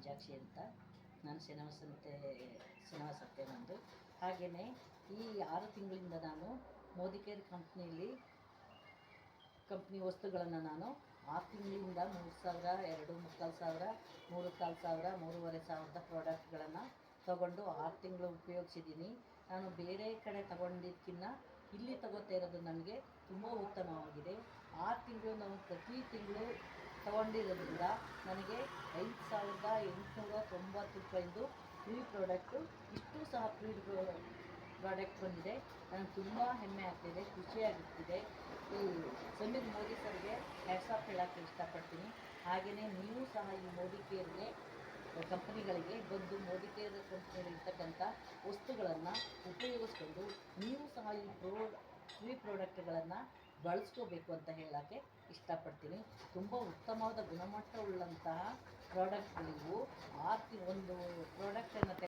ಮಂಜಾಕ್ಷಿ ಅಂತ. ನಾನು ಶ್ರೀನಿವಾಸ ಸತ್ಯ ನಂದು. ಹಾಗೆಯೇ ಈ 6 ತಿಂಗಳಿಂದ ನಾನು ಮೋದಿಕೇರ್ ಕಂಪ್ನಿ ವಸ್ತುಗಳನ್ನು ನಾನು 6 ತಿಂಗಳಿಂದ 3,000, 2,500, 3,500, 3,500 ಪ್ರಾಡಕ್ಟ್ಗಳನ್ನು ತಗೊಂಡು 6 ತಿಂಗಳು ಉಪಯೋಗಿಸಿದ್ದೀನಿ. ನಾನು ಬೇರೆ ಕಡೆ ತಗೊಂಡಿದ್ದಕ್ಕಿಂತ ಇಲ್ಲಿ ತಗೋತಾ ಇರೋದು ನನಗೆ ತುಂಬ ಉತ್ತಮವಾಗಿದೆ. 6 ತಿಂಗಳು ನಾವು ಪ್ರತಿ ತಿಂಗಳು ತಗೊಂಡಿರೋದ್ರಿಂದ ನನಗೆ 5,890 ರೂಪಾಯಿದು ಫ್ರೀ ಪ್ರಾಡಕ್ಟು, ಇಷ್ಟು ಸಹ ಫ್ರೀ ಪ್ರಾಡಕ್ಟ್ ಬಂದಿದೆ. ನನಗೆ ತುಂಬ ಹೆಮ್ಮೆ ಆಗ್ತಿದೆ, ಖುಷಿಯಾಗುತ್ತಿದೆ. ಈ ಸಮೀರ್ ಮೋದಿ ಸರ್ಗೆ ಹ್ಯಾಟ್ಸ್ ಆಫ್ ಹೇಳೋಕ್ಕೆ ಇಷ್ಟಪಡ್ತೀನಿ. ಹಾಗೆಯೇ ನೀವು ಸಹ ಈ ಮೋದಿ ಕೇರ್ಗೆ ಕಂಪನಿಗಳಿಗೆ ಬಂದು ಮೋದಿ ಕೇರ್ ಕಂಪ್ನಿಯಲ್ಲಿರ್ತಕ್ಕಂಥ ವಸ್ತುಗಳನ್ನು ಉಪಯೋಗಿಸ್ಕೊಂಡು ನೀವು ಸಹ ಈ ಫ್ರೀ ಪ್ರಾಡಕ್ಟ್ಗಳನ್ನು ಬಳಸ್ಕೋಬೇಕು ಅಂತ ಹೇಳೋಕ್ಕೆ ಇಷ್ಟಪಡ್ತೀನಿ. ತುಂಬ ಉತ್ತಮವಾದ ಗುಣಮಟ್ಟವುಳ್ಳಂತಹ ಪ್ರಾಡಕ್ಟ್ಗಳಿವು. ಒಂದು ಪ್ರಾಡಕ್ಟನ್ನು